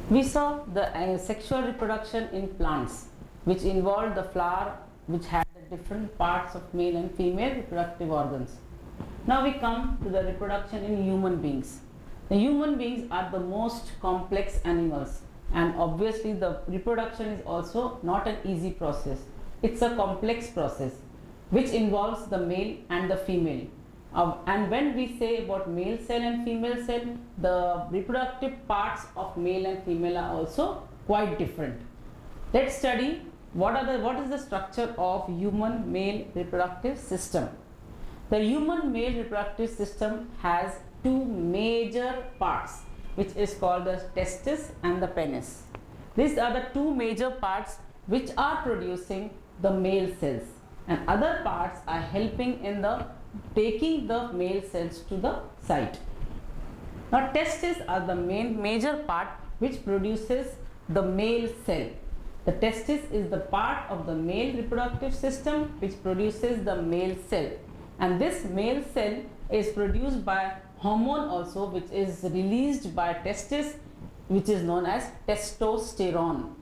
We saw the sexual reproduction in plants, which involved the flower, which had the different parts of male and female reproductive organs. Now we come to the reproduction in human beings. The human beings are the most complex animals, and obviously the reproduction is also not an easy process. It's a complex process which involves the male and the female. And when we say about male cell and female cell, the reproductive parts of male and female are also quite different. Let's study what is the structure of human male reproductive system. The human male reproductive system has two major parts, which is called the testis and the penis. These are the two major parts which are producing the male cells, and other parts are helping in the taking the male cells to the site. Now testes are the major part which produces the male cell. The testis is the part of the male reproductive system which produces the male cell, and this male cell is produced by hormone also, which is released by testis, which is known as testosterone.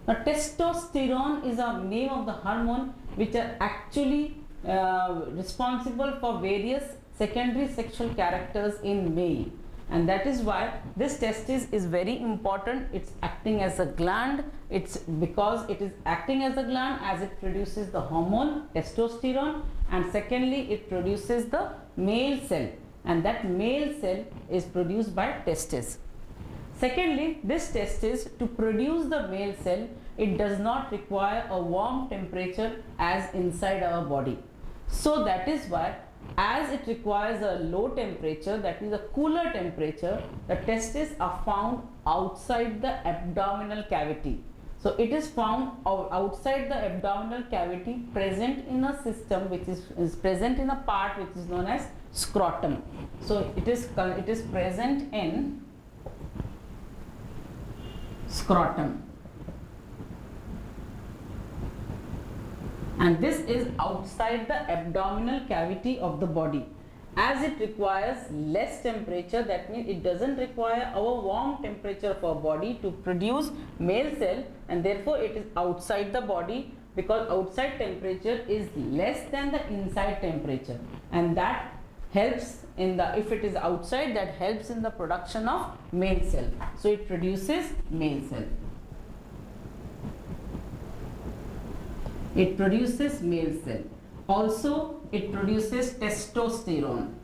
Now testosterone is a name of the hormone which are actually responsible for various secondary sexual characters in male, and that is why this testis is very important. It's acting as a gland. It's because it is acting as a gland as it produces the hormone testosterone, and secondly it produces the male cell, and that male cell is produced by testis. Secondly, this testis, to produce the male cell, it does not require a warm temperature as inside our body. So that is why, as it requires a low temperature, that is a cooler temperature, the testes are found outside the abdominal cavity. So it is found outside the abdominal cavity, present in a system which is present in a part which is known as scrotum. So it is present in scrotum, and this is outside the abdominal cavity of the body. As it requires less temperature, that means it doesn't require our warm temperature of our body to produce male cell, and therefore it is outside the body, because outside temperature is less than the inside temperature, and that helps in the, if it is outside, that helps in the production of male cell. So it produces male cell. It produces male cell. Also, it produces testosterone.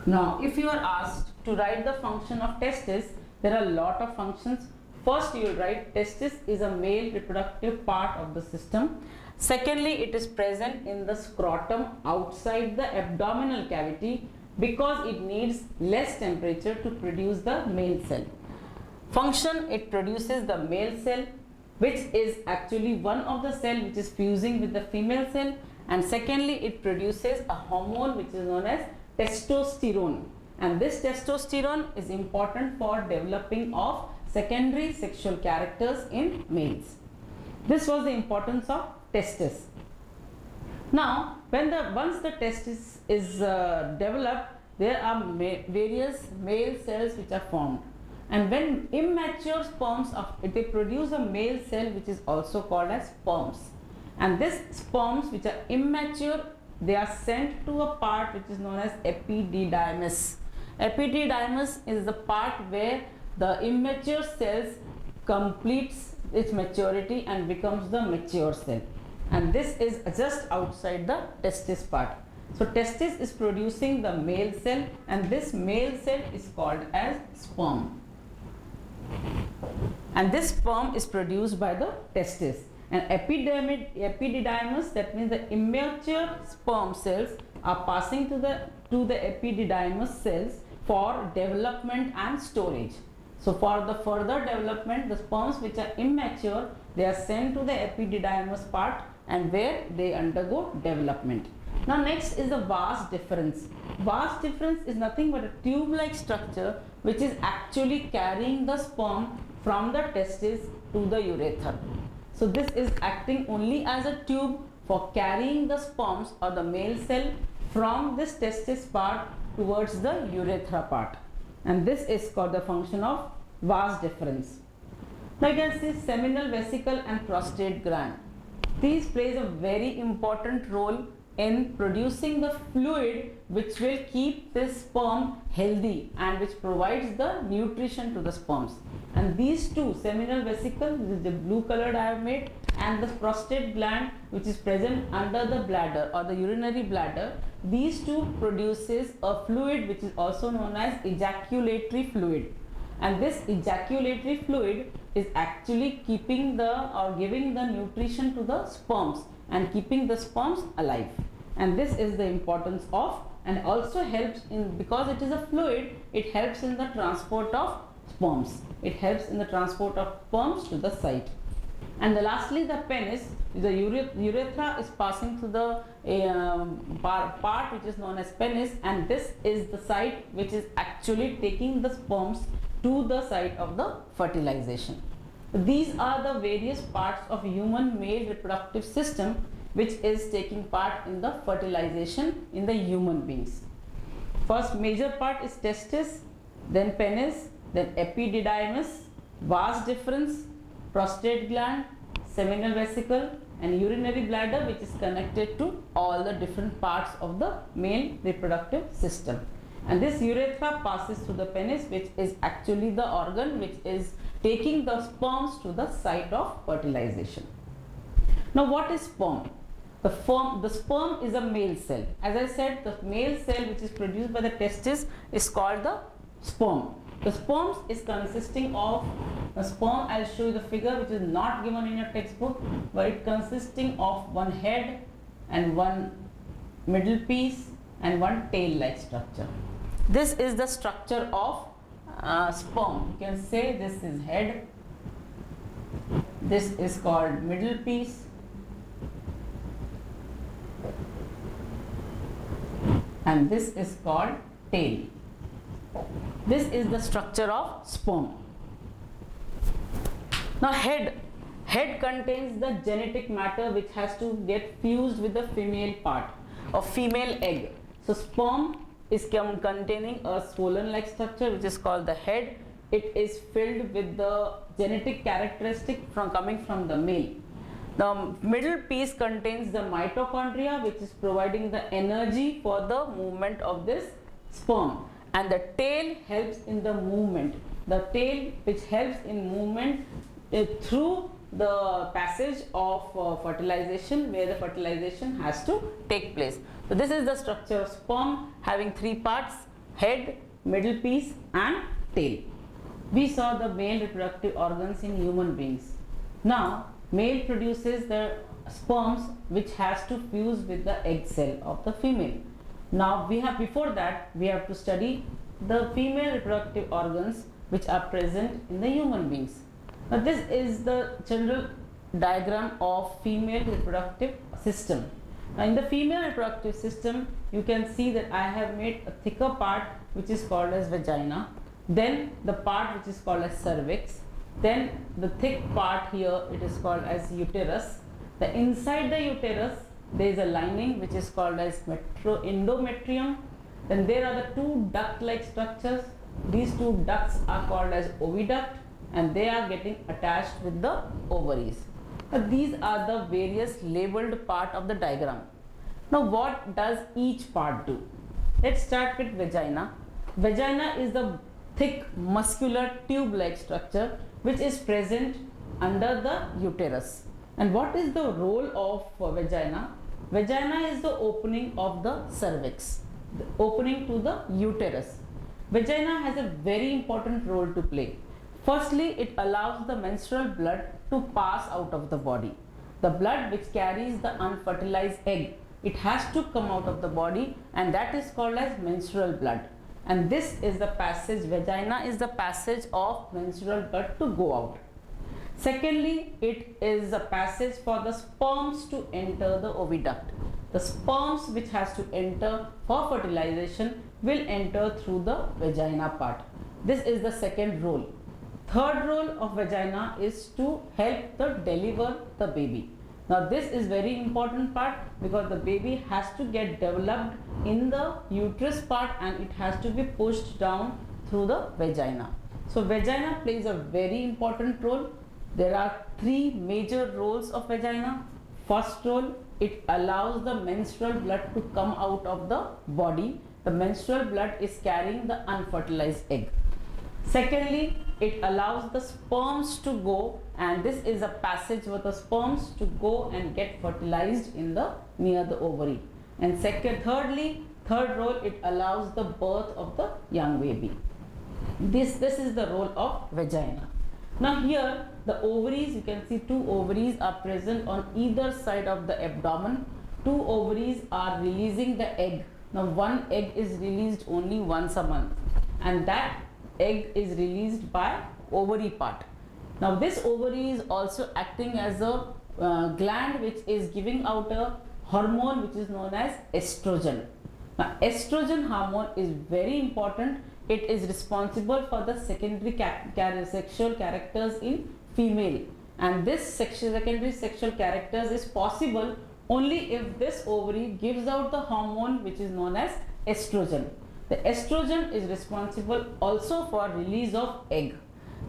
Now, if you are asked to write the function of testis, there are a lot of functions. First, you will write testis is a male reproductive part of the system. Secondly, it is present in the scrotum outside the abdominal cavity because it needs less temperature to produce the male cell. Function, it produces the male cell, which is actually one of the cell which is fusing with the female cell, and secondly it produces a hormone which is known as testosterone, and this testosterone is important for developing of secondary sexual characters in males. This was the importance of testis. Now once the testis is developed, there are various male cells which are formed, and when immature sperms they produce a male cell which is also called as sperms, and these sperms which are immature, they are sent to a part which is known as epididymis. Epididymis is the part where the immature cells completes its maturity and becomes the mature cell, and this is just outside the testis part. So testis is producing the male cell, and this male cell is called as sperm, and this sperm is produced by the testis. And epididymis, that means the immature sperm cells are passing to the epididymis cells for development and storage. So for the further development, the sperms which are immature, they are sent to the epididymis part, and where they undergo development. Now next is the vas deferens. Vas deferens is nothing but a tube-like structure which is actually carrying the sperm from the testis to the urethra. So this is acting only as a tube for carrying the sperms or the male cell from this testis part towards the urethra part. and this is called the function of vas deferens. Now you can see seminal vesicle and prostate gland. These plays a very important role in producing the fluid which will keep this sperm healthy and which provides the nutrition to the sperms. And these two, seminal vesicle, which is the blue colored I have made, and the prostate gland which is present under the bladder or the urinary bladder, these two produces a fluid which is also known as ejaculatory fluid. And this ejaculatory fluid is actually keeping or giving the nutrition to the sperms and keeping the sperms alive. And this is the importance of, and also helps in, because it is a fluid, it helps in the transport of sperms. It helps in the transport of sperms to the site. And lastly, the penis, the urethra is passing through the part which is known as penis, and this is the site which is actually taking the sperms to the site of the fertilization. These are the various parts of human male reproductive system which is taking part in the fertilization in the human beings. First major part is testis, then penis, then epididymis, vas deferens, prostate gland, seminal vesicle, and urinary bladder, which is connected to all the different parts of the male reproductive system. And this urethra passes through the penis, which is actually the organ which is taking the sperms to the site of fertilization. Now what is sperm? The sperm is a male cell. As I said, the male cell which is produced by the testis is called the sperm. The sperm is consisting of a sperm. I'll show you the figure which is not given in your textbook, but it consisting of one head and one middle piece and one tail-like structure. This is the structure of sperm. You can say this is head, this is called middle piece, and this is called tail. This is the structure of sperm. Now head contains the genetic matter which has to get fused with the female part or female egg. So sperm is containing a swollen like structure which is called the head. It is filled with the genetic characteristic coming from the male. The middle piece contains the mitochondria which is providing the energy for the movement of this sperm, and the tail helps in the movement. The tail which helps in movement through the passage of fertilization, where the fertilization has to take place. So this is the structure of sperm, having three parts: head, middle piece and tail. We saw the male reproductive organs in human beings. Now male produces the sperms which has to fuse with the egg cell of the female. Now before that we have to study the female reproductive organs which are present in the human beings. Now this is the general diagram of female reproductive system. Now in the female reproductive system, you can see that I have made a thicker part which is called as vagina, then the part which is called as cervix, then the thick part here, it is called as uterus. The inside the uterus there is a lining which is called as endometrium. Then there are the two duct-like structures. These two ducts are called as oviduct, and they are getting attached with the ovaries. Now these are the various labeled part of the diagram. Now what does each part do? Let's start with vagina. Vagina is the thick muscular tube-like structure which is present under the uterus. And what is the role of vagina? Vagina is the opening of the cervix, the opening to the uterus. Vagina has a very important role to play. Firstly, it allows the menstrual blood to pass out of the body. The blood which carries the unfertilized egg, it has to come out of the body, and that is called as menstrual blood. And this is the passage, vagina is the passage of menstrual blood to go out. Secondly, it is a passage for the sperms to enter the oviduct. The sperms which has to enter for fertilization will enter through the vagina part. This is the second role. Third role of vagina is to help to deliver the baby. Now this is very important part because the baby has to get developed in the uterus part and it has to be pushed down through the vagina. So vagina plays a very important role. There are three major roles of vagina. First role, it allows the menstrual blood to come out of the body. The menstrual blood is carrying the unfertilized egg. Secondly, it allows the sperms to go, and this is a passage for the sperms to go and get fertilized in the near the ovary. And third role, it allows the birth of the young baby. This is the role of vagina. Now here the ovaries, you can see two ovaries are present on either side of the abdomen. Two ovaries are releasing the egg. Now one egg is released only once a month, and that egg is released by ovary part. Now this ovary is also acting as a gland which is giving out a hormone which is known as estrogen. Now estrogen hormone is very important. It is responsible for the secondary sexual characters in female, and this secondary sexual characters is possible only if this ovary gives out the hormone which is known as estrogen. The estrogen is responsible also for release of egg.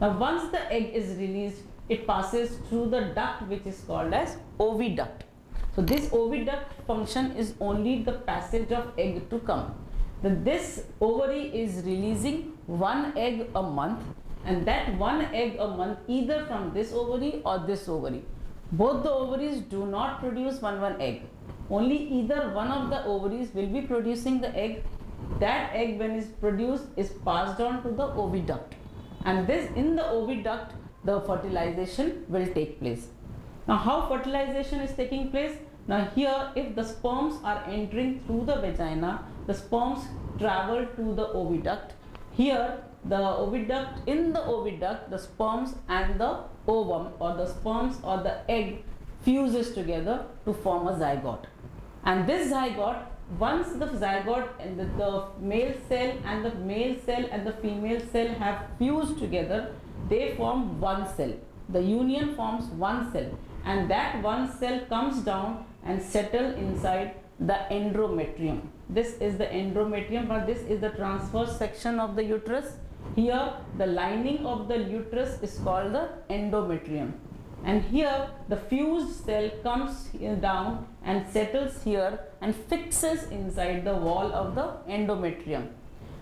Now once the egg is released, it passes through the duct which is called as oviduct. So this oviduct function is only the passage of egg to come. Then this ovary is releasing one egg a month, and that one egg a month either from this ovary or this ovary. Both the ovaries do not produce one egg. Only either one of the ovaries will be producing the egg. That egg, when is produced, is passed on to the oviduct, and this in the oviduct the fertilization will take place. Now how fertilization is taking place? Now here, if the sperms are entering through the vagina, the sperms travel to the oviduct. Here the oviduct, in the oviduct, the sperms and the ovum, or the sperms or the egg, fuses together to form a zygote. And this zygote, once the zygote and the male cell and the male cell and the female cell have fused together, they form one cell. The union forms one cell, and that one cell comes down and settle inside the endometrium. This is the endometrium, but this is the transverse section of the uterus. Here the lining of the uterus is called the endometrium, and here the fused cell comes down and settles here and fixes inside the wall of the endometrium.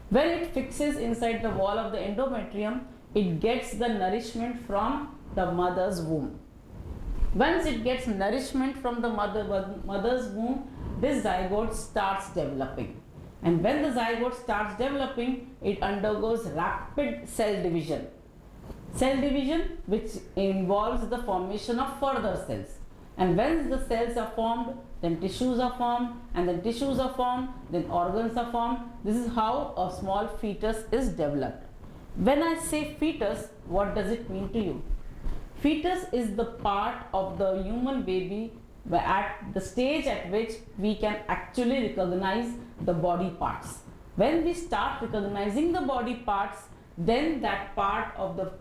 When it fixes inside the wall of the endometrium, it gets the nourishment from the mother's womb. Once it gets nourishment from the mother's womb, this zygote starts developing. And when the zygote starts developing, it undergoes rapid cell division. Cell division, which involves the formation of further cells. And when the cells are formed, then tissues are formed, and then tissues are formed, then organs are formed. This is how a small fetus is developed. When I say fetus, what does it mean to you? Fetus is the part of the human baby at the stage at which we can actually recognize the body parts. When we start recognizing the body parts, then that part of the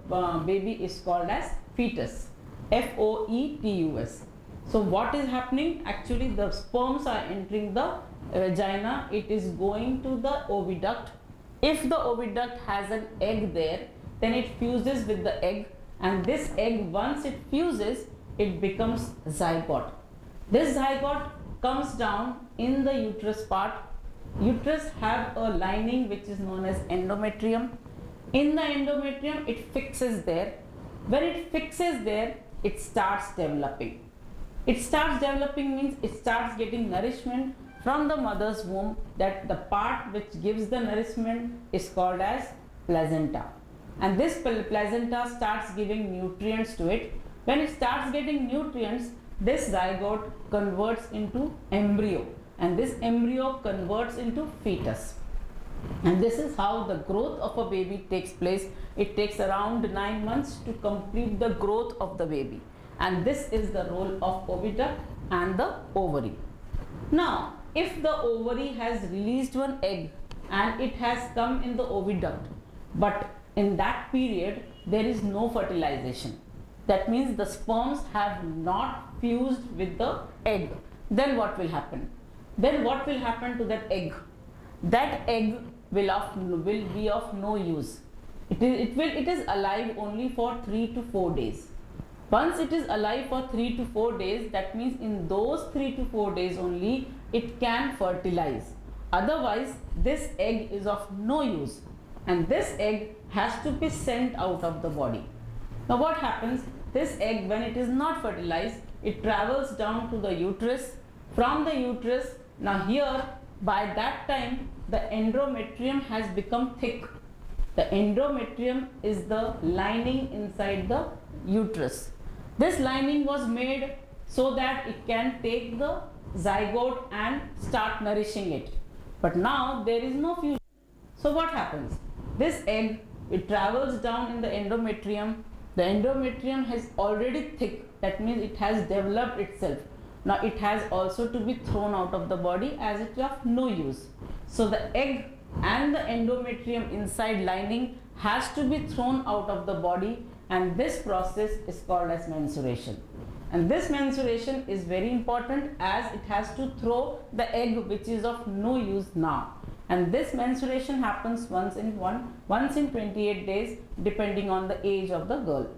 baby is called as fetus. F-O-E-T-U-S. So what is happening? Actually the sperms are entering the vagina. It is going to the oviduct. If the oviduct has an egg there, then it fuses with the egg, and this egg, once it fuses, it becomes zygote. This zygote comes down in the uterus part. Uterus have a lining which is known as endometrium. In the endometrium, it fixes there. When it fixes there, it starts developing. It starts developing means it starts getting nourishment from the mother's womb. That the part which gives the nourishment is called as placenta. And this placenta starts giving nutrients to it. When it starts getting nutrients, this zygote converts into embryo, and this embryo converts into fetus. And this is how the growth of a baby takes place. It takes around 9 months to complete the growth of the baby. And this is the role of oviduct and the ovary. Now, if the ovary has released one egg and it has come in the oviduct, but in that period there is no fertilization, that means the sperms have not fused with the egg, then what will happen? Then what will happen to that egg? That egg will be of no use. It is alive only for 3 to 4 days. Once it is alive for 3 to 4 days, that means in those 3 to 4 days only it can fertilize. Otherwise, this egg is of no use, and this egg has to be sent out of the body. Now what happens? This egg, when it is not fertilized, it travels down to the uterus. From the uterus, now here, by that time, the endometrium has become thick. The endometrium is the lining inside the uterus. This lining was made so that it can take the zygote and start nourishing it. But now there is no fusion. So what happens? This egg, it travels down in the endometrium. The endometrium is already thick. That means it has developed itself. Now it has also to be thrown out of the body as it is of no use. So the egg and the endometrium inside lining has to be thrown out of the body, and this process is called as mensuration. And this mensuration is very important as it has to throw the egg which is of no use now. And this mensuration happens once in 28 days depending on the age of the girl.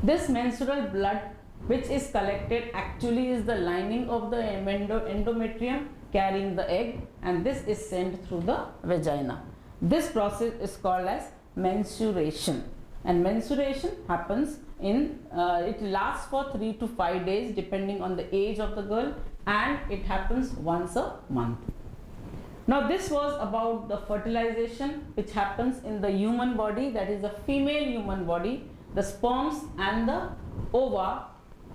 This menstrual blood which is collected actually is the lining of the endometrium carrying the egg, and this is sent through the vagina. This process is called as mensuration, and mensuration happens in it lasts for 3 to 5 days depending on the age of the girl, and it happens once a month. Now this was about the fertilization which happens in the human body, that is the female human body. The sperms and the ova,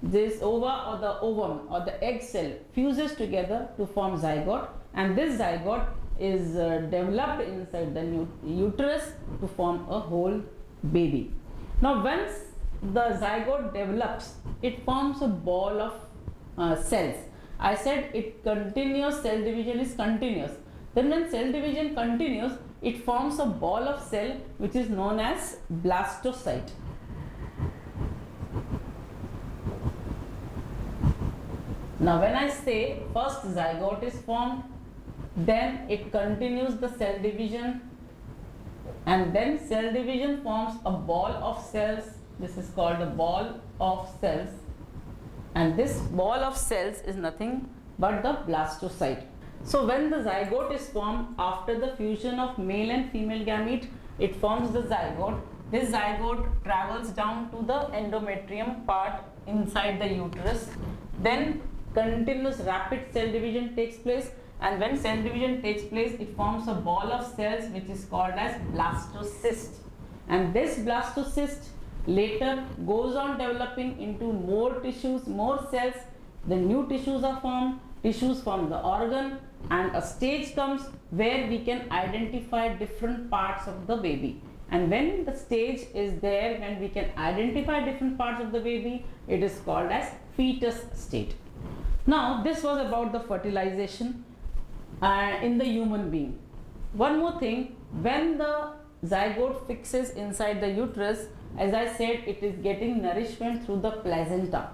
this ova or the ovum or the egg cell fuses together to form zygote, and this zygote is developed inside the uterus to form a whole baby. Now once the zygote develops, it forms a ball of cells. I said it continuous, cell division is continuous. Then when cell division continues, it forms a ball of cell which is known as blastocyte. Now when I say first zygote is formed, then it continues the cell division, and then cell division forms a ball of cells. This is called a ball of cells, and this ball of cells is nothing but the blastocyte. So when the zygote is formed after the fusion of male and female gamete, it forms the zygote. This zygote travels down to the endometrium part inside the uterus. Then continuous rapid cell division takes place, and when cell division takes place, it forms a ball of cells which is called as blastocyst. And this blastocyst later goes on developing into more tissues, more cells. The new tissues are formed, tissues form the organ, and a stage comes where we can identify different parts of the baby. And when the stage is there, when we can identify different parts of the baby, it is called as fetus state. Now this was about the fertilization in the human being. One more thing, when the zygote fixes inside the uterus, as I said, it is getting nourishment through the placenta.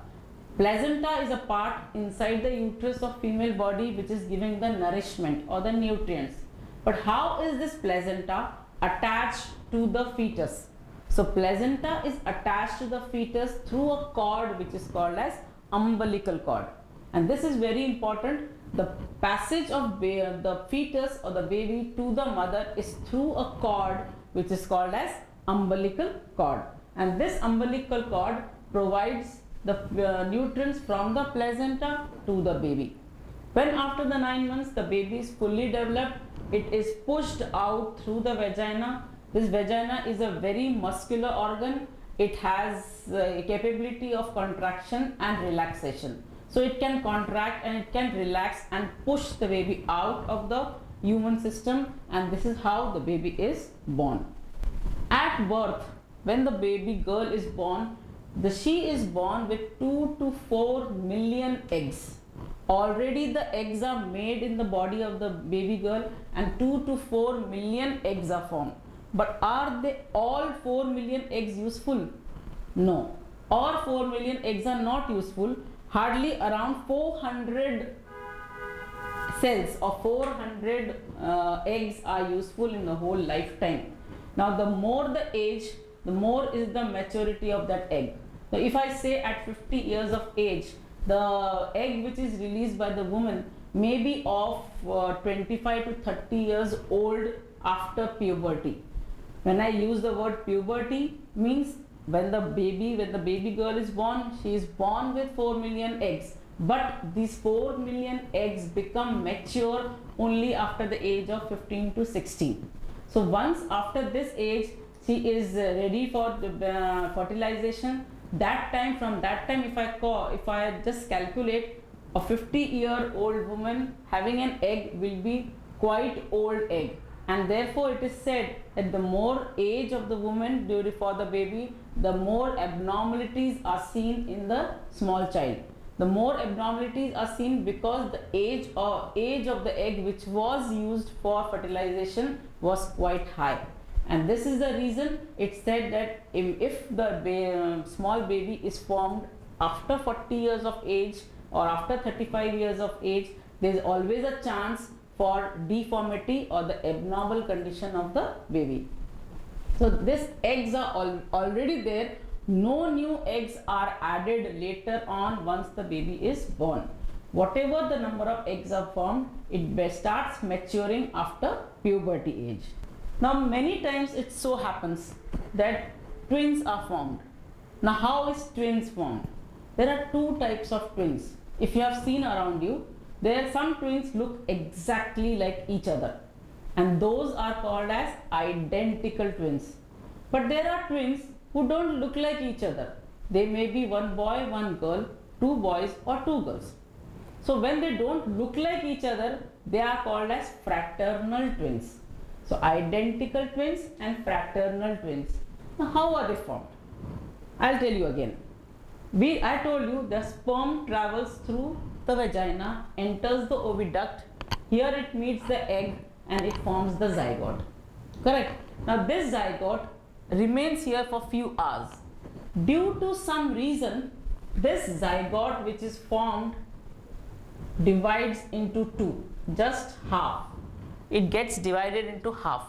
Placenta is a part inside the uterus of female body which is giving the nourishment or the nutrients. But how is this placenta attached to the fetus? So placenta is attached to the fetus through a cord which is called as umbilical cord. And this is very important. The passage of the fetus or the baby to the mother is through a cord which is called as umbilical cord. And this umbilical cord provides the nutrients from the placenta to the baby. When after the 9 months the baby is fully developed, it is pushed out through the vagina. This vagina is a very muscular organ. It has a capability of contraction and relaxation. So it can contract and it can relax and push the baby out of the human system, and this is how the baby is born. At birth, when the baby girl is born, she is born with 2 to 4 million eggs. Already the eggs are made in the body of the baby girl, and 2 to 4 million eggs are formed. But are they all 4 million eggs useful? No. All 4 million eggs are not useful. Hardly around 400 cells or 400 eggs are useful in the whole lifetime. Now the more the age, the more is the maturity of that egg. Now if I say at 50 years of age, the egg which is released by the woman may be of 25 to 30 years old after puberty. When I use the word puberty, means when the baby girl is born, she is born with 4 million eggs. But these 4 million eggs become mature only after the age of 15 to 16. So once after this age, she is ready for the fertilization. From that time, if I just calculate, a 50-year-old woman having an egg will be quite old egg, and therefore it is said that the more age of the woman for the baby, the more abnormalities are seen in the small child. The more abnormalities are seen because the age of the egg which was used for fertilization was quite high. And this is the reason it's said that if the small baby is formed after 40 years of age or after 35 years of age, there is always a chance for deformity or the abnormal condition of the baby. So these eggs are already there. No new eggs are added later on once the baby is born. Whatever the number of eggs are formed, it starts maturing after puberty age. Now many times it so happens that twins are formed. Now how is twins formed? There are two types of twins. If you have seen around you, there are some twins look exactly like each other, and those are called as identical twins. But there are twins who don't look like each other. They may be one boy, one girl, two boys or two girls. So when they don't look like each other, they are called as fraternal twins. So identical twins and fraternal twins. Now how are they formed? I'll tell you again. I told you the sperm travels through the vagina, enters the oviduct. Here it meets the egg and it forms the zygote. Correct? Now this zygote remains here for few hours. Due to some reason, this zygote which is formed divides into two, just half. It gets divided into half.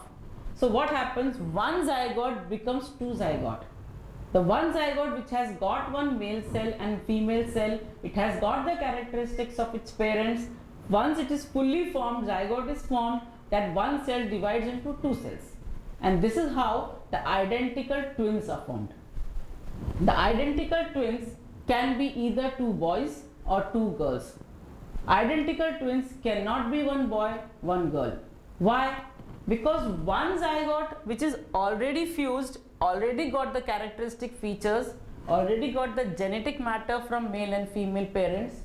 So what happens? One zygote becomes two zygote. The one zygote which has got one male cell and female cell, it has got the characteristics of its parents. Once it is fully formed, zygote is formed, that one cell divides into two cells. And this is how the identical twins are formed. The identical twins can be either two boys or two girls. Identical twins cannot be one boy, one girl. Why? Because one zygote which is already fused, already got the characteristic features, already got the genetic matter from male and female parents,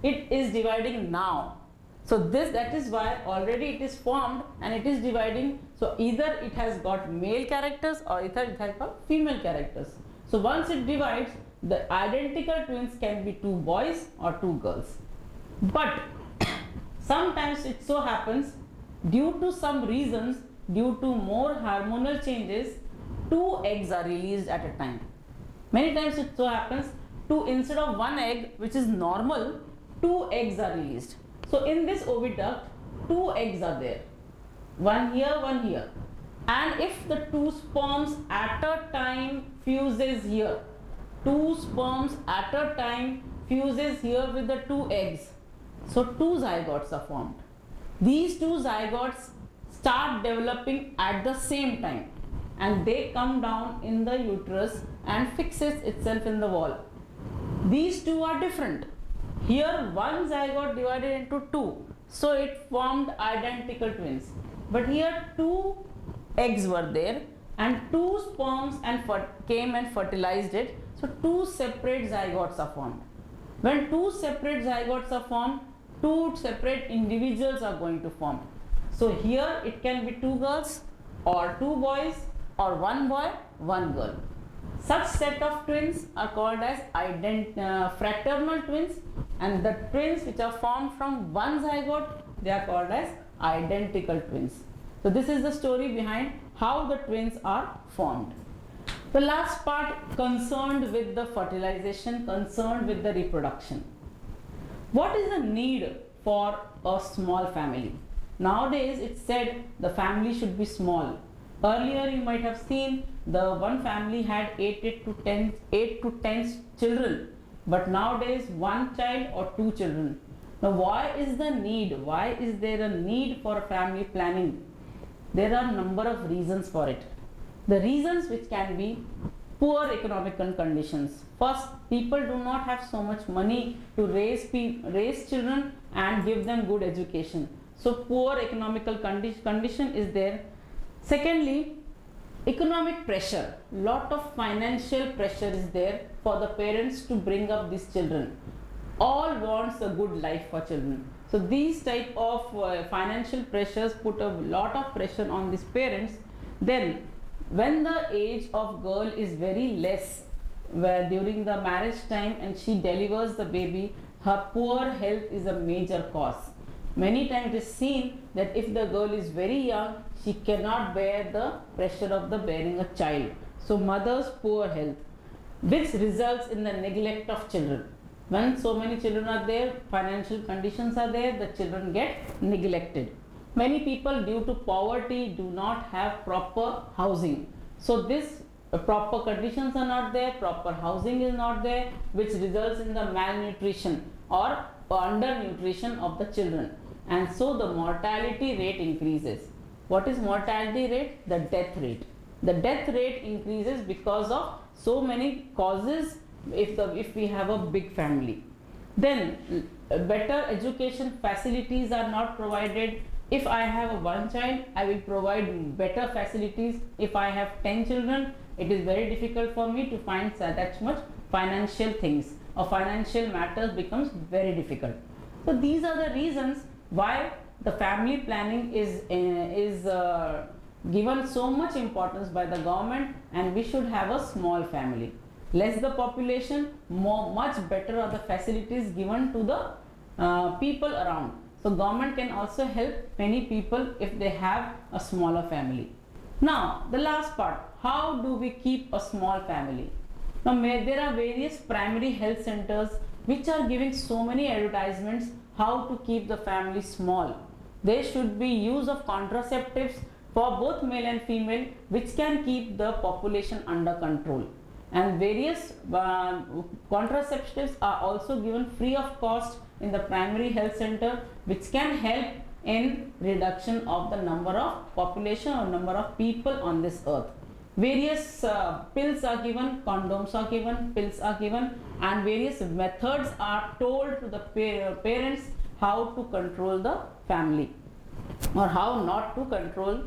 it is dividing now. So that is why already it is formed and it is dividing. So either it has got male characters or either it has got female characters. So once it divides, the identical twins can be two boys or two girls. But sometimes it so happens, due to some reasons, due to more hormonal changes, two eggs are released at a time. Many times it so happens, instead of one egg which is normal, two eggs are released. So in this oviduct, two eggs are there, one here, one here. And if the two sperms at a time fuses here, two sperms at a time fuses here with the two eggs, so two zygotes are formed. These two zygotes start developing at the same time and they come down in the uterus and fixes itself in the wall. These two are different. Here one zygote divided into two, so it formed identical twins. But here two eggs were there and two sperms came and fertilized it, so two separate zygotes are formed. When two separate zygotes are formed, two separate individuals are going to form. So here it can be two girls or two boys or one boy, one girl. Such set of twins are called as fraternal twins, and the twins which are formed from one zygote, they are called as identical twins. So this is the story behind how the twins are formed. The last part concerned with the fertilization, concerned with the reproduction. What is the need for a small family. Nowadays it's said the family should be small. Earlier you might have seen the one family had 8 to 10 children, but nowadays one child or two children. Now why is the need? Why is there a need for family planning? There are a number of reasons for it. The reasons which can be poor economical conditions. First, people do not have so much money to raise children and give them good education. So poor economical condition is there. Secondly, economic pressure. Lot of financial pressure is there for the parents to bring up these children. All wants a good life for children. So these type of financial pressures put a lot of pressure on these parents. Then when the age of girl is very less, where during the marriage time and she delivers the baby, her poor health is a major cause. Many times it is seen that if the girl is very young, she cannot bear the pressure of the bearing a child. So mother's poor health, which results in the neglect of children. When so many children are there, financial conditions are there, the children get neglected. Many people due to poverty do not have proper housing. So this proper conditions are not there, proper housing is not there, which results in the malnutrition or undernutrition of the children. And so the mortality rate increases. What is mortality rate? The death rate. The death rate increases because of so many causes if we have a big family. Then better education facilities are not provided. If I have one child, I will provide better facilities. If I have 10 children, it is very difficult for me to find that much financial things, or financial matters becomes very difficult. So these are the reasons why the family planning is given so much importance by the government, and we should have a small family. Less the population, much better are the facilities given to the people around. So government can also help many people if they have a smaller family. Now the last part, how do we keep a small family? Now there are various primary health centers which are giving so many advertisements how to keep the family small. There should be use of contraceptives for both male and female, which can keep the population under control. And various contraceptives are also given free of cost in the primary health center, which can help in reduction of the number of population or number of people on this earth. Various pills are given, condoms are given, pills are given, and various methods are told to the parents how to control the family, or how not to control,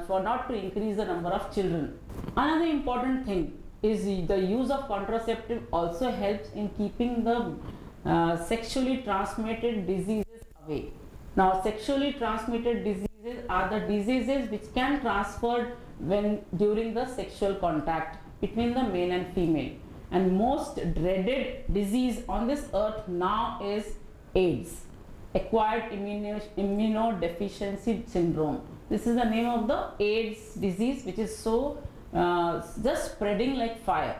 for not to increase the number of children. Another important thing is the use of contraceptive also helps in keeping the sexually transmitted diseases away. Now sexually transmitted diseases are the diseases which can transfer when during the sexual contact between the male and female, and most dreaded disease on this earth now is AIDS, acquired immunodeficiency syndrome. This is the name of the AIDS disease, which is so just spreading like fire.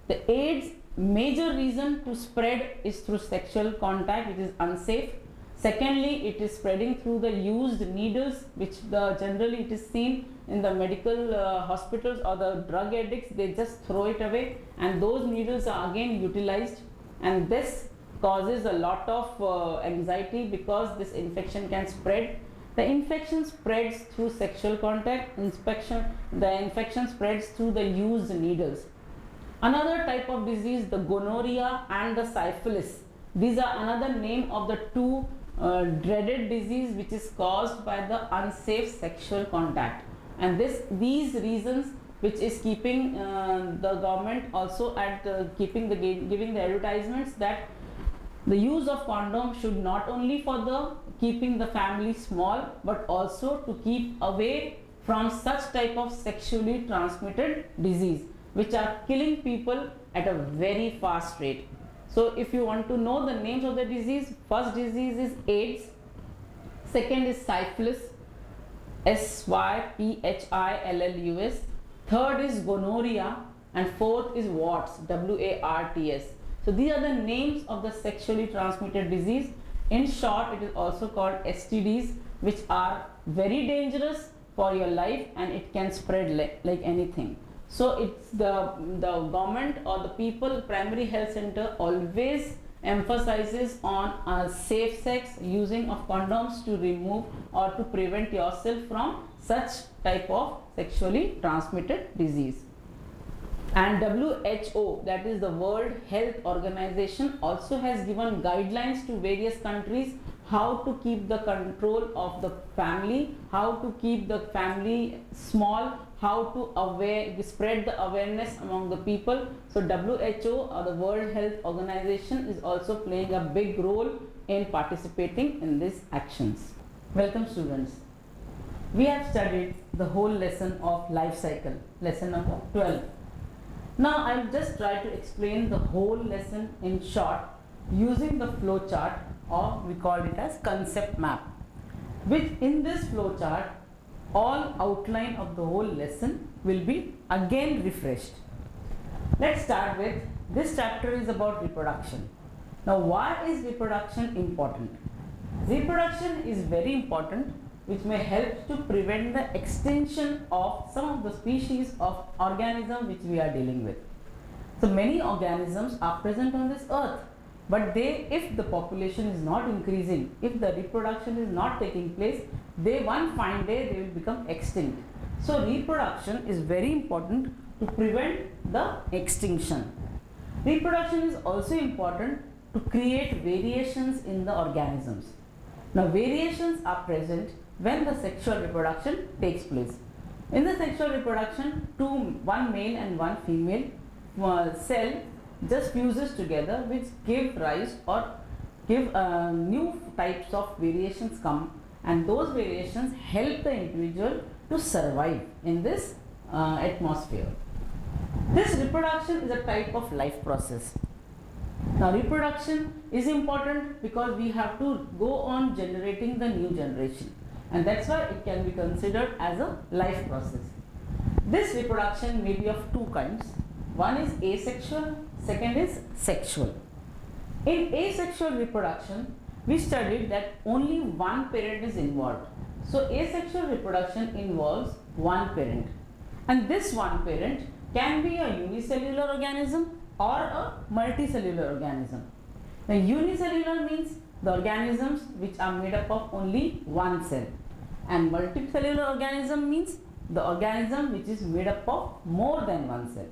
The AIDS major reason to spread is through sexual contact, which is unsafe. Secondly, it is spreading through the used needles, which generally it is seen in the medical hospitals, or the drug addicts, they just throw it away, and those needles are again utilized, and this causes a lot of anxiety because this infection can spread. The infection spreads through sexual contact, the infection spreads through the used needles. Another type of disease, the gonorrhea and the syphilis. These are another name of the two dreaded disease which is caused by the unsafe sexual contact. And these reasons which is keeping the government also at giving the advertisements that the use of condom should not only for the keeping the family small, but also to keep away from such type of sexually transmitted disease which are killing people at a very fast rate. So if you want to know the names of the disease, first disease is AIDS, second is syphilis, SYPHILLUS, third is gonorrhea, and fourth is WARTS, WARTS. So these are the names of the sexually transmitted disease. In short, it is also called STDs, which are very dangerous for your life and it can spread like anything. So it's the government or the people primary health center always emphasizes on safe sex, using of condoms to remove or to prevent yourself from such type of sexually transmitted disease. And WHO, that is the World Health Organization, also has given guidelines to various countries how to keep the control of the family, how to keep the family small, how to spread the awareness among the people. So WHO or the World Health Organization is also playing a big role in participating in these actions. Welcome students. We have studied the whole lesson of life cycle, lesson number 12. Now I will just try to explain the whole lesson in short using the flow chart, or we call it as concept map, which in this flow chart all outline of the whole lesson will be again refreshed. Let's start with this chapter is about reproduction. Now why is reproduction important? Reproduction is very important, which may help to prevent the extinction of some of the species of organisms which we are dealing with. So many organisms are present on this earth, but if the population is not increasing, if the reproduction is not taking place, one fine day they will become extinct. So reproduction is very important to prevent the extinction. Reproduction is also important to create variations in the organisms. Now variations are present when the sexual reproduction takes place. In the sexual reproduction, one male and one female cell just fuses together, which give rise or give new types of variations come, and those variations help the individual to survive in this atmosphere. This reproduction is a type of life process. Now reproduction is important because we have to go on generating the new generation, and that's why it can be considered as a life process. This reproduction may be of two kinds. One is asexual, second is sexual. In asexual reproduction, we studied that only one parent is involved. So asexual reproduction involves one parent, and this one parent can be a unicellular organism or a multicellular organism. Now unicellular means the organisms which are made up of only one cell, and multicellular organism means the organism which is made up of more than one cell.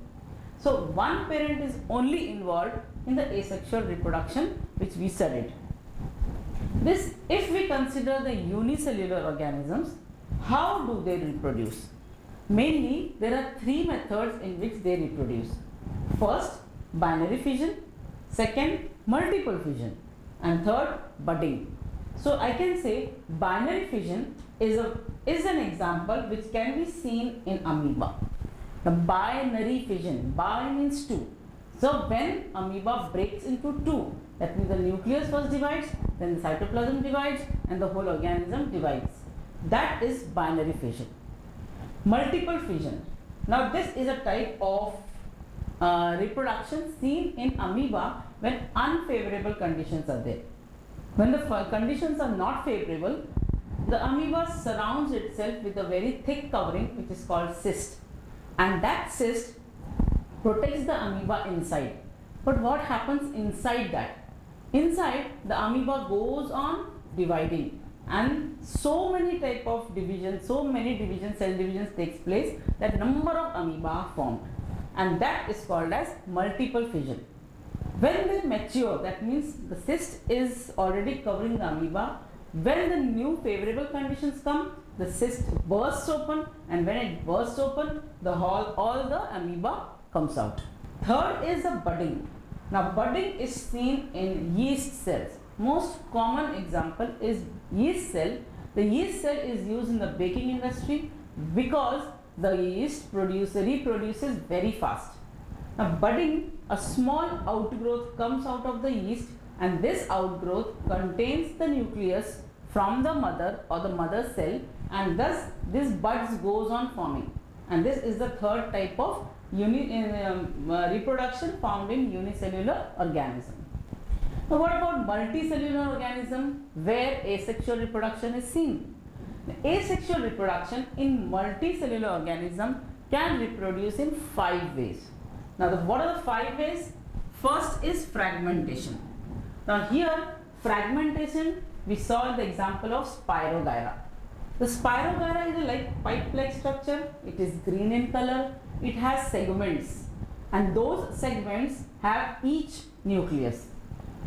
So one parent is only involved in the asexual reproduction which we studied. This, if we consider the unicellular organisms, how do they reproduce? Mainly there are three methods in which they reproduce. First, binary fission, second, multiple fission, and third, budding. So I can say binary fission is an example which can be seen in amoeba. The binary fission, bi means two. So when amoeba breaks into two, that means the nucleus first divides, then the cytoplasm divides, and the whole organism divides. That is binary fission. Multiple fission. Now this is a type of reproduction seen in amoeba when unfavorable conditions are there. When the conditions are not favorable, the amoeba surrounds itself with a very thick covering which is called cyst, and that cyst protects the amoeba inside. But what happens inside that? Inside, the amoeba goes on dividing, and so many type of divisions, cell divisions takes place that number of amoeba are formed, and that is called as multiple fission. When they mature, that means the cyst is already covering the amoeba. When the new favorable conditions come, the cyst bursts open, and when it bursts open, all the amoeba comes out. Third is the budding. Now budding is seen in yeast cells. Most common example is yeast cell. The yeast cell is used in the baking industry because the yeast reproduces very fast. Now budding, a small outgrowth comes out of the yeast, and this outgrowth contains the nucleus from the mother or the mother cell, and thus this buds goes on forming, and this is the third type of reproduction found in unicellular organism. Now what about multicellular organism where asexual reproduction is seen? Asexual reproduction in multicellular organism can reproduce in 5 ways. Now what are the 5 ways? First is fragmentation. Now here fragmentation we saw in the example of Spirogyra. The Spirogyra is a like pipe-like structure. It is green in color. It has segments and those segments have each nucleus.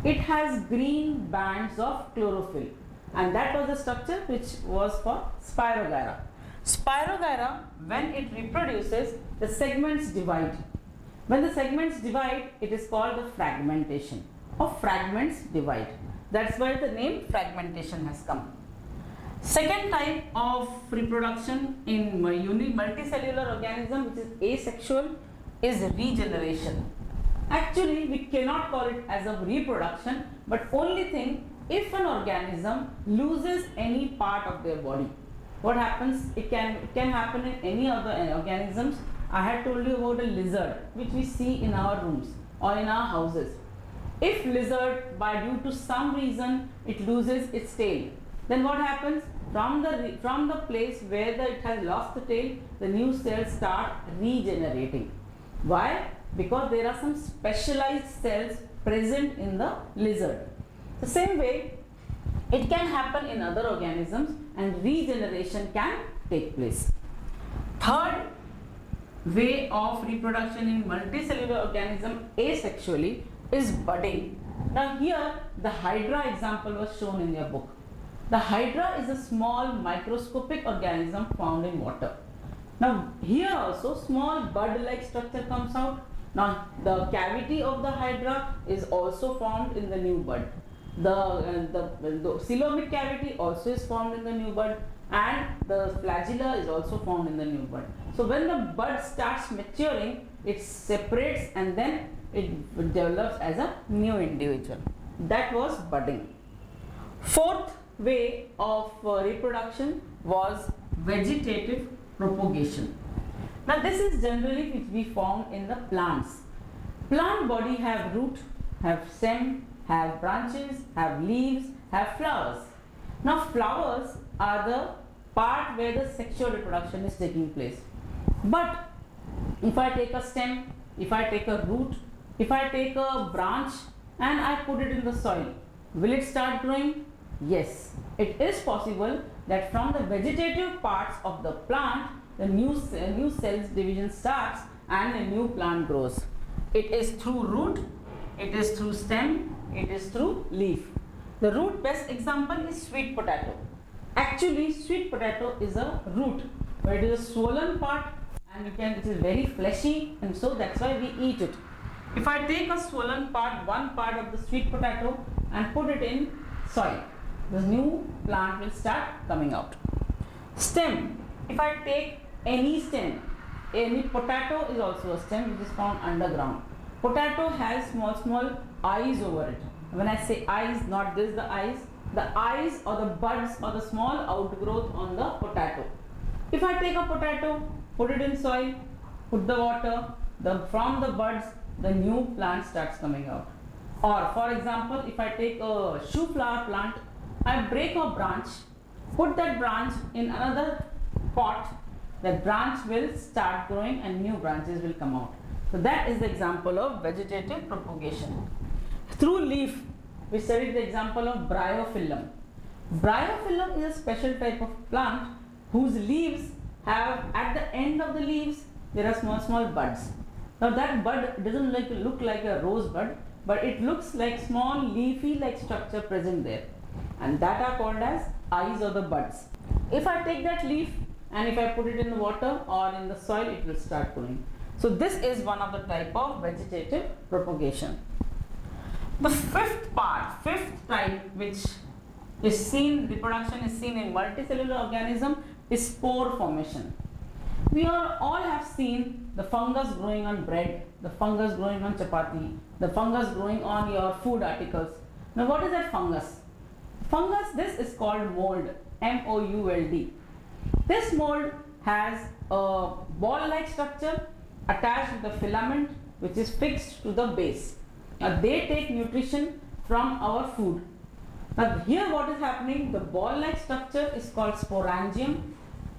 It has green bands of chlorophyll and that was the structure which was for Spirogyra. Spirogyra, when it reproduces, the segments divide. When the segments divide, it is called the fragmentation or fragments divide. That's why the name fragmentation has come. Second type of reproduction in multicellular organism which is asexual is regeneration. Actually, we cannot call it as a reproduction, but only thing if an organism loses any part of their body. What happens? It can happen in any other organisms. I had told you about a lizard which we see in our rooms or in our houses. If lizard by due to some reason it loses its tail, then what happens? From the place where it has lost the tail, the new cells start regenerating. Why? Because there are some specialized cells present in the lizard. The same way it can happen in other organisms and regeneration can take place. Third way of reproduction in multicellular organism asexually is budding. Now here the Hydra example was shown in your book. The Hydra is a small microscopic organism found in water. Now here also small bud-like structure comes out. Now the cavity of the Hydra is also formed in the new bud. The coelomic cavity also is formed in the new bud and the flagella is also formed in the new bud. So when the bud starts maturing, it separates and then it develops as a new individual. That was budding. Fourth way of reproduction was vegetative propagation. Now this is generally which we found in the plants. Plant body have root, have stem, have branches, have leaves, have flowers. Now flowers are the part where the sexual reproduction is taking place. But if I take a stem, if I take a root, if I take a branch and I put it in the soil, will it start growing? Yes, it is possible that from the vegetative parts of the plant, the new cells division starts and a new plant grows. It is through root, it is through stem, it is through leaf. The root best example is sweet potato. Actually, sweet potato is a root, but it is a swollen part and it is very fleshy and so that's why we eat it. If I take a swollen part, one part of the sweet potato and put it in soil, the new plant will start coming out. Stem, if I take any stem, any potato is also a stem which is found underground. Potato has small eyes over it. When I say eyes, not this the eyes or the buds or the small outgrowth on the potato. If I take a potato, put it in soil, put the water, from the buds the new plant starts coming out. Or for example, if I take a shoe flower plant, I break a branch, put that branch in another pot, that branch will start growing and new branches will come out. So that is the example of vegetative propagation. Through leaf, we studied the example of bryophyllum. Bryophyllum is a special type of plant whose leaves have, at the end of the leaves, there are small buds. Now that bud doesn't look like a rose bud, but it looks like small leafy like structure present there. And that are called as eyes or the buds. If I take that leaf and if I put it in the water or in the soil, it will start growing. So this is one of the type of vegetative propagation. The fifth type which is seen, reproduction is seen in multicellular organism is spore formation. We all have seen the fungus growing on bread, the fungus growing on chapati, the fungus growing on your food articles. Now what is that fungus? Fungus, this is called mold, M-O-U-L-D. This mold has a ball-like structure attached with a filament which is fixed to the base. Now they take nutrition from our food. Now here what is happening, the ball-like structure is called sporangium.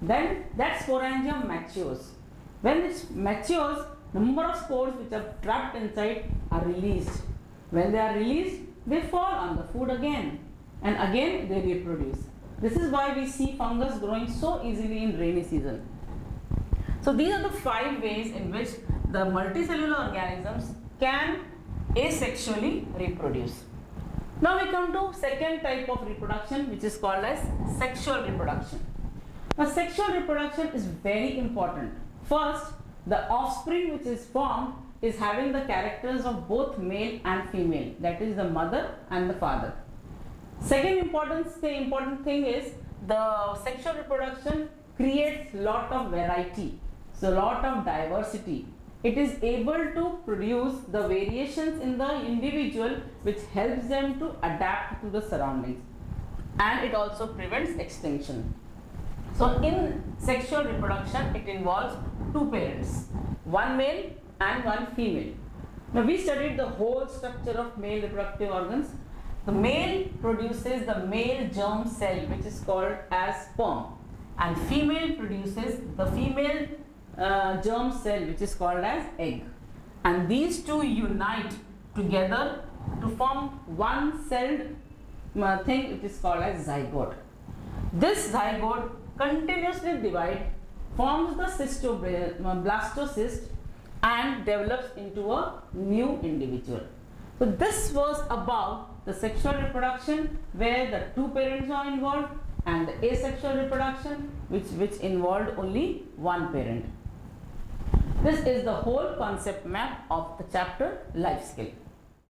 Then that sporangium matures. When it matures, number of spores which are trapped inside are released. When they are released, they fall on the food again, and again they reproduce. This is why we see fungus growing so easily in rainy season. So these are the 5 ways in which the multicellular organisms can asexually reproduce. Now we come to second type of reproduction, which is called as sexual reproduction. Now sexual reproduction is very important. First, the offspring which is formed is having the characters of both male and female, that is the mother and the father. Second important thing is the sexual reproduction creates lot of variety, so lot of diversity. It is able to produce the variations in the individual which helps them to adapt to the surroundings, and it also prevents extinction. So in sexual reproduction it involves 2 parents, one male and one female. Now we studied the whole structure of male reproductive organs. The male produces the male germ cell which is called as sperm, and female produces the female germ cell which is called as egg, and these two unite together to form one celled thing which is called as zygote. This zygote continuously divides, forms the blastocyst and develops into a new individual. So this was about the sexual reproduction where the 2 parents are involved, and the asexual reproduction which involved only 1 parent. This is the whole concept map of the chapter life skill.